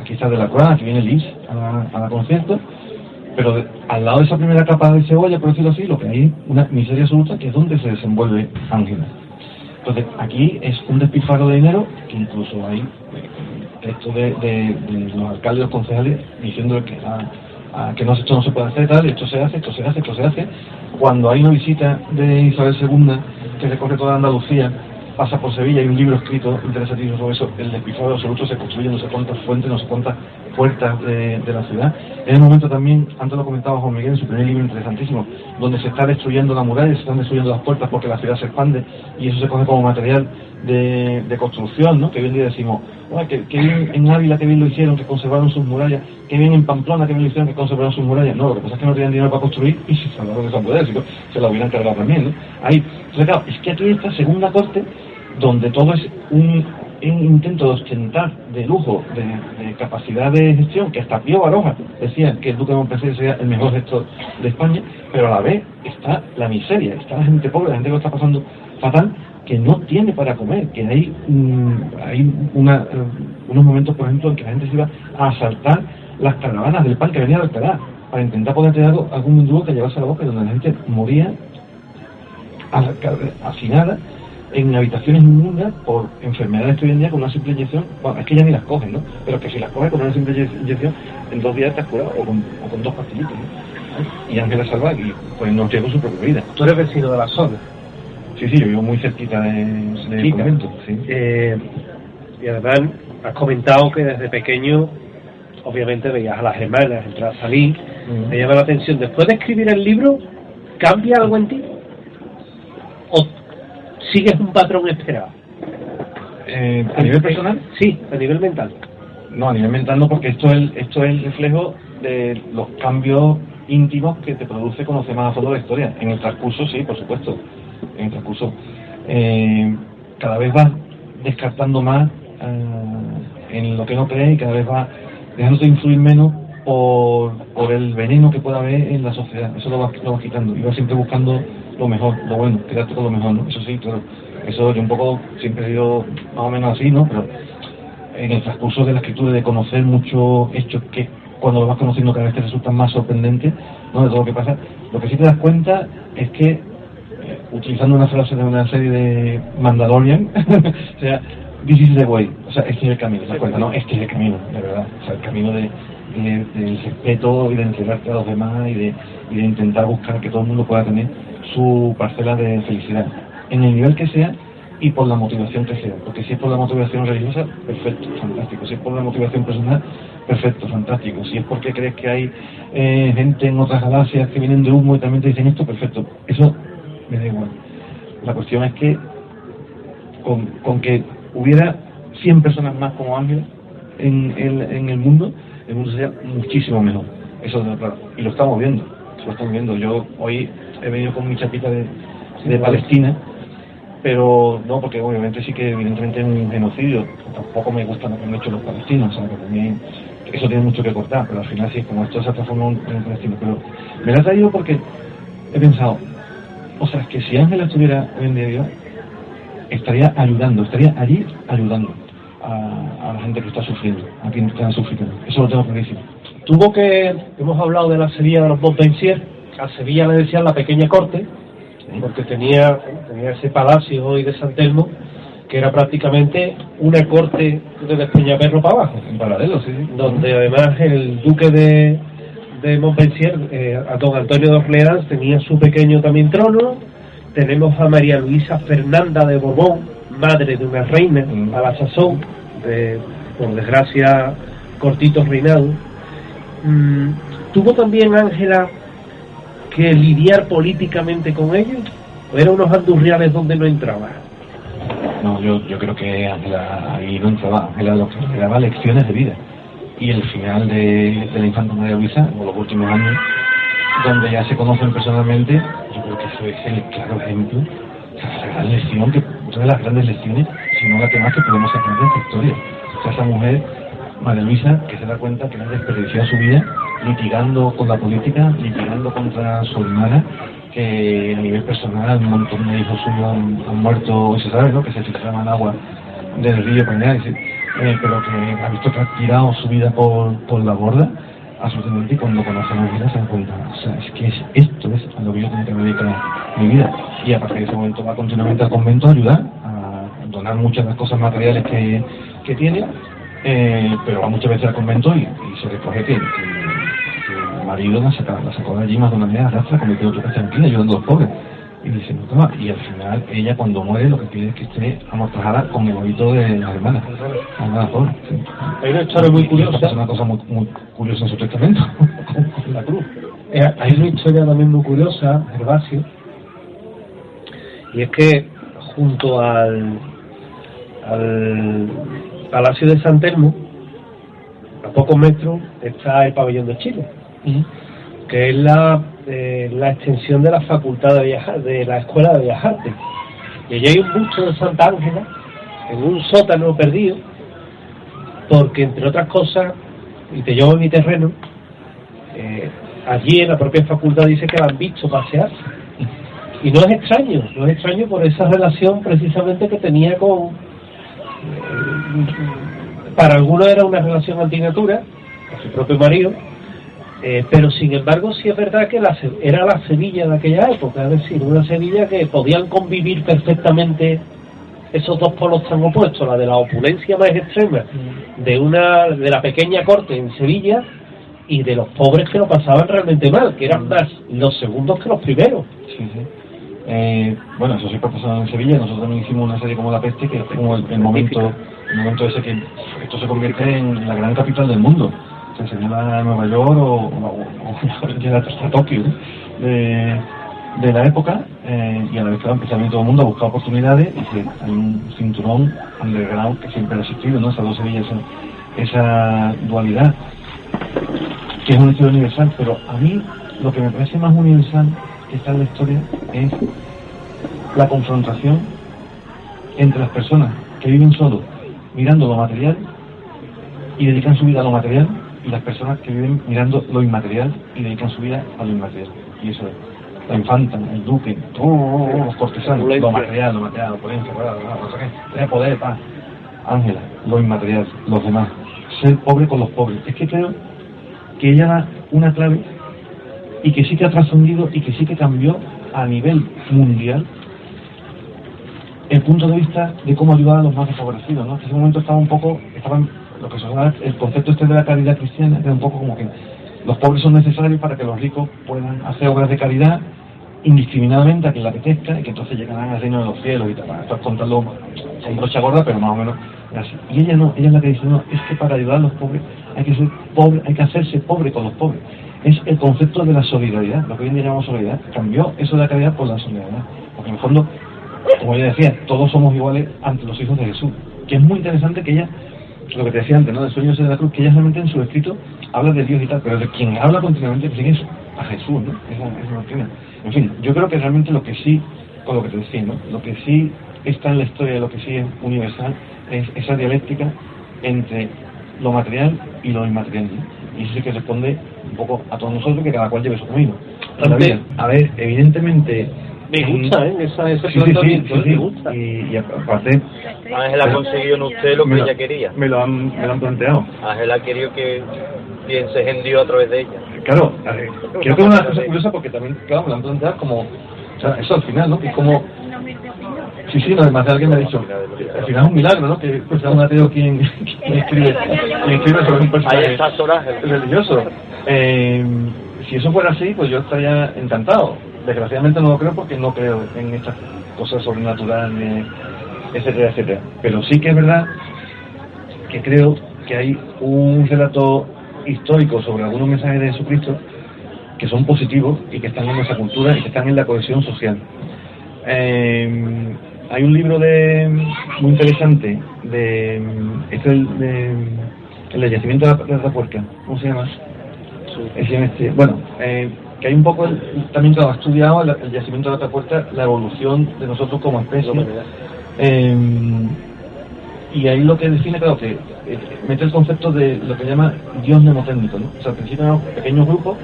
aquí está Delacroix, aquí viene Lis a la concierto, pero al lado de esa primera capa de cebolla, por decirlo así, lo que hay es una miseria absoluta, que es donde se desenvuelve Ángela. Entonces, aquí es un despilfarro de dinero, que incluso hay textos de los alcaldes y los concejales diciendo que esto no se puede hacer, tal, esto se hace. Cuando hay una visita de Isabel II, que recorre toda Andalucía, pasa por Sevilla, hay un libro escrito interesantísimo sobre eso, el despilfarro absoluto, se construyen no sé cuántas fuentes, no sé cuántas puertas de la ciudad. En el momento también, antes lo comentaba Juan Miguel en su primer libro interesantísimo, donde se está destruyendo la muralla, se están destruyendo las puertas porque la ciudad se expande, y eso se coge como material de construcción, ¿no? Que hoy en día decimos, que bien en Ávila, que bien lo hicieron, que conservaron sus murallas, que bien en Pamplona, que bien lo hicieron, que conservaron sus murallas. No, lo que pasa es que no tenían dinero para construir y se salvaron de esa muralla, sino se la hubieran cargado también, ¿no? Entonces, claro, es que aquí esta segunda corte, donde todo es un intento de ostentar de lujo, de capacidad de gestión, que hasta Pío Baroja decía que el duque de Montpensier sería el mejor gestor de España, pero a la vez está la miseria, está la gente pobre, la gente que lo está pasando fatal, que no tiene para comer, que hay unos momentos, por ejemplo, en que la gente se iba a asaltar las caravanas del pan que venía de Alcalá, para intentar poder tener algún mendigo que llevase a la boca, y donde la gente moría hacinada en habitaciones inmundas por enfermedades que hoy en día con una simple inyección, bueno, es que ya ni las cogen, ¿no? Pero que si las coges con una simple inyección, en 2 días te has curado, o con 2 pastillitas, ¿no? Y Ángela salva y pues no llegó su propia vida. Tú eres vecino de la zona. Sí, yo vivo muy cerquita de Convento, sí. Y además has comentado que desde pequeño obviamente veías a las hermanas entrar a salir, me llama la atención. Después de escribir el libro, ¿cambia algo en ti? ¿O sigues un patrón esperado? ¿A nivel personal? Sí, a nivel mental. No, a nivel mental no, porque esto es el reflejo de los cambios íntimos que te produce conocer más a fondo la historia. En el transcurso, sí, por supuesto. En el transcurso cada vez vas descartando más en lo que no crees, y cada vez vas dejándote influir menos por el veneno que pueda haber en la sociedad. Eso lo vas quitando, y vas siempre buscando lo mejor, lo bueno, quedarte con lo mejor, ¿no? Eso sí, claro, eso yo un poco siempre he sido más o menos así, ¿no? Pero en el transcurso de la escritura, de conocer muchos hechos que cuando lo vas conociendo cada vez te resultan más sorprendentes, ¿no? De todo lo que pasa, lo que sí te das cuenta es que, utilizando una frase de una serie de Mandalorian, o sea, this is the way, o sea, este es el camino, ¿te das cuenta? No, este es el camino, de verdad, o sea, el camino del respeto y de entregarte a los demás, y de intentar buscar que todo el mundo pueda tener su parcela de felicidad, en el nivel que sea y por la motivación que sea, porque si es por la motivación religiosa, perfecto, fantástico; si es por la motivación personal, perfecto, fantástico; si es porque crees que hay gente en otras galaxias que vienen de humo y también te dicen esto, perfecto, eso me da igual. La cuestión es que con que hubiera 100 personas más como Ángela en el mundo sería muchísimo mejor. Eso es claro. Y lo estamos viendo. Yo hoy he venido con mi chapita de Palestina, pero no, porque obviamente sí que evidentemente es un genocidio. Tampoco me gusta lo que han hecho los palestinos, o sea, que también eso tiene mucho que cortar, pero al final sí, como esto se transformó en palestino. Pero me lo ha traído porque he pensado, o sea, es que si Ángela estuviera hoy en día viva, estaría allí ayudando a la gente que está sufriendo, a quienes están sufriendo. Eso lo tengo clarísimo. Hemos hablado de la Sevilla de los Montpensier. A Sevilla le decían la pequeña corte, porque tenía ese palacio hoy de San Telmo, que era prácticamente una corte de Peñaperro para abajo, En paralelo, sí. donde además el duque de Montpensier, a don Antonio de Orleans, tenía su pequeño también trono. Tenemos a María Luisa Fernanda de Borbón, madre de una reina, a la sazón, por desgracia, cortito reinado. ¿Tuvo también Ángela que lidiar políticamente con ellos? ¿O eran unos andurriales donde no entraba? No, yo creo que Ángela ahí no entraba. Ángela lo que le daba lecciones de vida. Y el final de la infanta María Luisa, o los últimos años, donde ya se conocen personalmente, yo creo que eso es el claro ejemplo, o sea, la gran lección, una de las grandes lecciones, si no la que más que podemos sacar de esta historia. O sea, esa mujer, María Luisa, que se da cuenta que ha desperdiciado su vida litigando con la política, litigando contra su hermana, que a nivel personal un montón de hijos suyos han muerto, se sabe, ¿no?, que se filtraban agua del río Pañal, pero que ha visto que ha tirado su vida por la borda, absolutamente, y cuando conocen a Ángela se dan cuenta, o sea, es que esto es a lo que yo tengo que dedicar mi vida. Y a partir de ese momento va continuamente al convento a ayudar, a donar muchas de las cosas materiales que tiene, pero va muchas veces al convento y se recoge que el marido la sacó de allí más de una manera arrastra, convirtió otra vez tranquila, ayudando a los pobres. Y dice, no, toma. Y al final ella, cuando muere, lo que pide es que esté amortajada con el hábito de las hermanas. Sí. Hay una historia muy curiosa. Es una cosa muy curiosa en su testamento, con la cruz. Hay una historia también muy curiosa, Gervasio, y es que junto al Palacio de San Telmo, a pocos metros, está el Pabellón de Chile, que es la extensión de la Facultad de la Escuela de Bellas Artes. Y allí hay un busto de Santa Ángela en un sótano perdido, porque entre otras cosas, y te llevo en mi terreno, allí en la propia facultad dice que la han visto pasearse. Y no es extraño por esa relación precisamente que tenía con... para algunos era una relación antinatura, con su propio marido, pero sin embargo sí es verdad que era la Sevilla de aquella época, es decir, una Sevilla que podían convivir perfectamente esos dos polos tan opuestos, la de la opulencia más extrema de la pequeña corte en Sevilla, y de los pobres que lo pasaban realmente mal, que eran más los segundos que los primeros. Sí. Bueno, eso siempre ha pasado en Sevilla. Nosotros también hicimos una serie como La Peste, que es como el momento ese que esto se convierte en la gran capital del mundo. Se señala Nueva York o llega hasta Tokio, de la época, y a la vez que va empezando todo el mundo a buscar oportunidades, y hay un cinturón underground que siempre ha existido, ¿no? Esas dos Sevillas, esa dualidad, que es una historia universal. Pero a mí lo que me parece más universal que está en la historia es la confrontación entre las personas que viven solo mirando lo material y dedican su vida a lo material, y las personas que viven mirando lo inmaterial y dedican su vida a lo inmaterial. Y eso es la infanta, el duque, todos los cortesanos, lo material, la opulencia, tener poder, paz. Ángela, lo inmaterial, los demás, ser pobre con los pobres. Es que creo que ella da una clave, y que sí que ha trascendido y que sí que cambió a nivel mundial el punto de vista de cómo ayudar a los más desfavorecidos, ¿no? En ese momento estaban lo que se llama el concepto de la caridad cristiana, era un poco como que los pobres son necesarios para que los ricos puedan hacer obras de caridad indiscriminadamente a quien le apetezca, y que entonces llegarán al reino de los cielos y tal. Esto es contarlo con brocha gorda, pero más o menos es así. Y ella no, ella es la que dice, no, es que para ayudar a los pobres hay que ser pobre, hay que hacerse pobre con los pobres. Es el concepto de la solidaridad, lo que hoy en día llamamos solidaridad. Cambió eso de la caridad por la solidaridad, porque en el fondo, como ella decía, todos somos iguales ante los hijos de Jesús. que es muy interesante que ella, lo que te decía antes, ¿no? Del sueño de la cruz, que ella realmente en su escrito habla de Dios y tal, pero de quien habla continuamente pues es a Jesús, ¿no? Esa doctrina. En fin, yo creo que realmente lo que sí, con lo que te decía, ¿no? Lo que sí está en la historia, lo que sí es universal, es esa dialéctica entre lo material y lo inmaterial, ¿no? Y eso sí que responde un poco a todos nosotros, que cada cual lleve su camino. A ver, evidentemente... Me gusta, ese sí, planteamiento, sí, me gusta. Y aparte... Ángel ha conseguido en usted lo que ella quería. Me lo han planteado. Ángel ha querido que pienses en Dios a través de ella. Claro, creo que es una cosa curiosa porque también, claro, me lo han planteado como... O sea, eso al final, ¿no? Que es como... Sí, no, además de alguien me ha dicho, al final es un milagro, ¿no? Que pues sea un ateo quien escribe sobre un personaje ahí está Soraje religioso. Si eso fuera así, pues yo estaría encantado. Desgraciadamente no lo creo porque no creo en estas cosas sobrenaturales, etcétera, etcétera. Pero sí que es verdad que creo que hay un relato histórico sobre algunos mensajes de Jesucristo que son positivos y que están en nuestra cultura y que están en la cohesión social. Hay un libro muy interesante el yacimiento de la Puerca, ¿cómo se llama? Bueno, que hay un poco también ha estudiado el yacimiento de la Puerca, la evolución de nosotros como especie, y ahí lo que define, claro, que mete el concepto de lo que llama Dios mnemotécnico, ¿no? O sea, al principio eran pequeños grupos,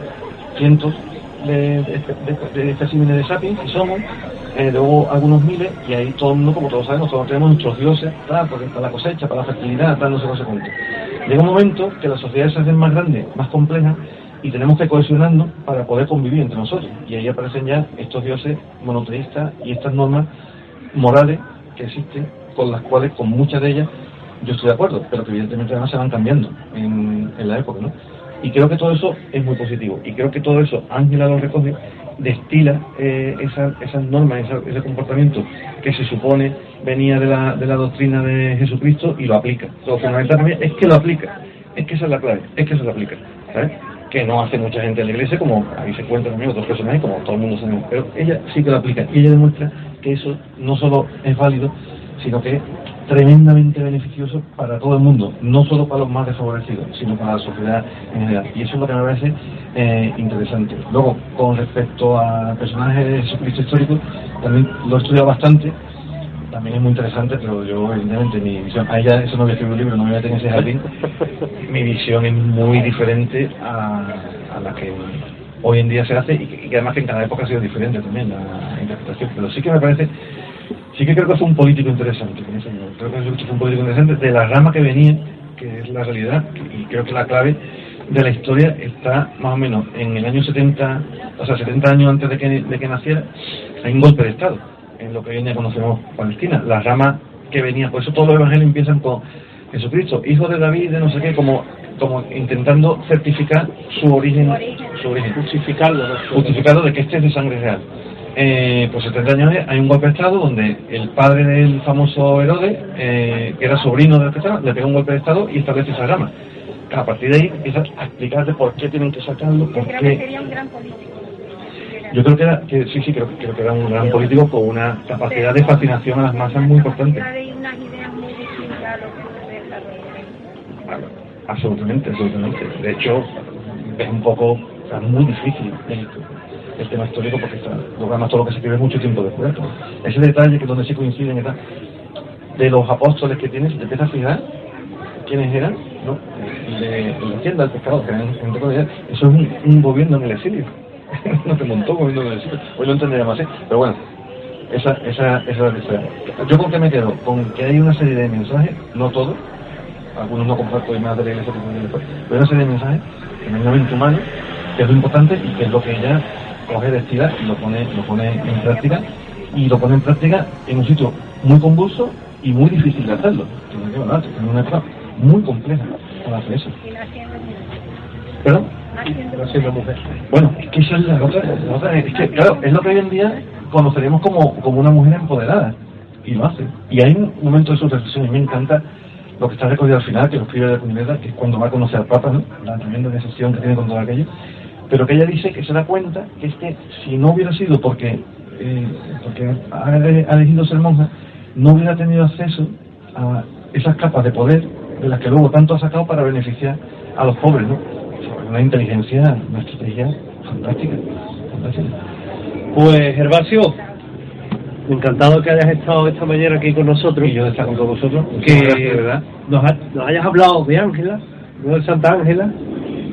cientos de especímenes de sapiens, que somos, luego algunos miles, y ahí todo el mundo, como todos sabemos, todos tenemos nuestros dioses, para la cosecha, para la fertilidad, no sé cuánto. Llega un momento que las sociedades se hacen más grandes, más complejas, y tenemos que cohesionarnos para poder convivir entre nosotros. Y ahí aparecen ya estos dioses monoteístas y estas normas morales que existen, con las cuales, con muchas de ellas, yo estoy de acuerdo, pero que evidentemente además se van cambiando en la época, ¿no? Y creo que todo eso es muy positivo. Y creo que todo eso, Ángela lo recoge, destila esas normas, ese comportamiento que se supone venía de la doctrina de Jesucristo y lo aplica. Lo fundamental también es que lo aplica. Es que esa es la clave, es que se lo aplica, ¿sabes? Que no hace mucha gente en la iglesia, como ahí se cuentan también otros personajes, como todo el mundo sabe, pero ella sí que lo aplica y ella demuestra que eso no solo es válido, sino que es tremendamente beneficioso para todo el mundo, no solo para los más desfavorecidos, sino para la sociedad en general. Y eso es lo que me parece interesante. Luego, con respecto a personajes de Jesucristo histórico, también lo he estudiado bastante, también es muy interesante, pero yo, evidentemente, mi visión, a ella, eso no voy a escribir un libro, no me voy a tener ese jardín, mi visión es muy diferente a la que hoy en día se hace, y que además que en cada época ha sido diferente también la interpretación, pero sí que me parece, sí que creo que fue un político interesante, creo que fue un político interesante de la rama que venía, que es la realidad, y creo que la clave de la historia está más o menos en el año 70, o sea, 70 años antes de que naciera, hay un golpe de Estado en lo que hoy en día conocemos Palestina, la rama que venía, por eso todos los evangelios empiezan con Jesucristo, hijo de David, de no sé qué, como intentando certificar su origen, justificarlo de que este es de sangre real. Por 70 años hay un golpe de Estado donde el padre del famoso Herodes, que era sobrino del que le pega un golpe de Estado y establece esa rama. A partir de ahí empieza a explicarte por qué tienen que sacarlo, por qué. Creo que sería un gran político. Yo creo creo que era un gran político con una capacidad de fascinación a las masas muy importante. Absolutamente. De hecho, es un poco, muy difícil el tema histórico porque además todo lo que se escribe mucho tiempo después. Ese detalle que donde sí coinciden y tal, de los apóstoles que tienes, te empiezas a fijar quiénes eran, ¿no? De la tienda del pescador, que eran gente con ella. Eso es un gobierno en el exilio. No te montó gobierno en el exilio. Hoy lo entenderíamos así, pero bueno, esa es la diferencia. Yo con qué me quedo, con que hay una serie de mensajes, no todos, algunos no comparto y más de la iglesia que después, pero hay una serie de mensajes tremendamente humanos, que es lo importante y que es lo que ella coge, destila y lo pone en práctica, y lo pone en práctica en un sitio muy convulso y muy difícil de hacerlo. Es una etapa muy compleja para hacer eso. ¿Perdón? Naciendo mujer. Bueno, es que esa es la otra, es que, claro, es lo que hoy en día conoceremos como una mujer empoderada, y lo hace. Y hay un momento de su reflexión, y me encanta lo que está recogido al final, que lo escribe de Cuneta, que es cuando va a conocer al Papa, ¿no? La tremenda decepción que tiene con todo aquello, pero que ella dice que se da cuenta que es que si no hubiera sido porque ha elegido ser monja, no hubiera tenido acceso a esas capas de poder de las que luego tanto ha sacado para beneficiar a los pobres, ¿no? Una inteligencia, una estrategia fantástica. Pues Gervasio, encantado que hayas estado esta mañana aquí con nosotros. Y yo de estar con todos vosotros. Que ¿verdad? nos hayas hablado de Ángela, no de Santa Ángela.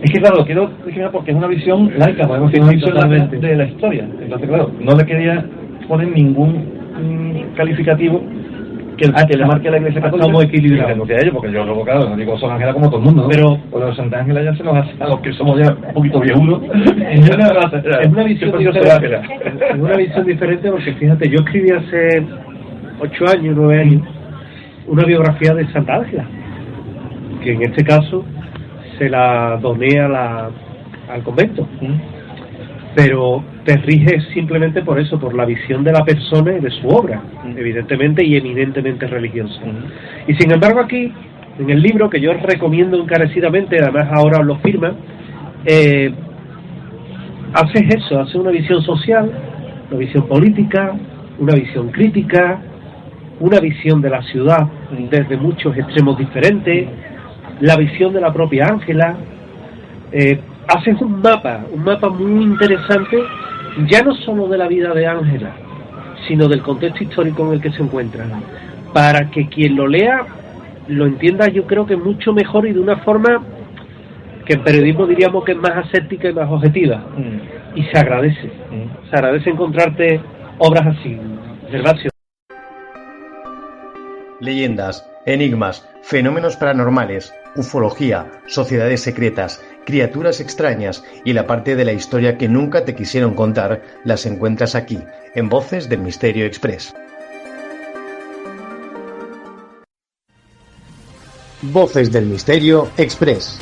Es que claro, lo quiero decir porque es una visión laica, podemos decir, una visión de la historia. Entonces, claro, no le quería poner ningún calificativo que le marque a la Iglesia Católica. Estamos equilibrados. Renuncia a ello, porque yo luego, claro, no digo San Ángela como todo el mundo, ¿no? Pero por lo de Santa Ángela ya se nos hace a los que somos ya un poquito viejunos. Es una visión diferente. Es una visión diferente porque, fíjate, yo escribí hace 8 años, 9 años, una biografía de Santa Ángela, que en este caso se la doné al convento. Pero te riges simplemente por eso, por la visión de la persona y de su obra, evidentemente y eminentemente religiosa. Y sin embargo aquí, en el libro, que yo recomiendo encarecidamente, además ahora os lo firma, haces eso, haces una visión social, una visión política, una visión crítica, una visión de la ciudad desde muchos extremos diferentes, la visión de la propia Ángela. Haces un mapa muy interesante, ya no solo de la vida de Ángela, sino del contexto histórico en el que se encuentra, para que quien lo lea lo entienda, yo creo que mucho mejor y de una forma que en periodismo diríamos que es más aséptica y más objetiva. Y se agradece encontrarte obras así, Gervasio. Leyendas, enigmas, fenómenos paranormales, ufología, sociedades secretas, criaturas extrañas y la parte de la historia que nunca te quisieron contar las encuentras aquí, en Voces del Misterio Express. Voces del Misterio Express.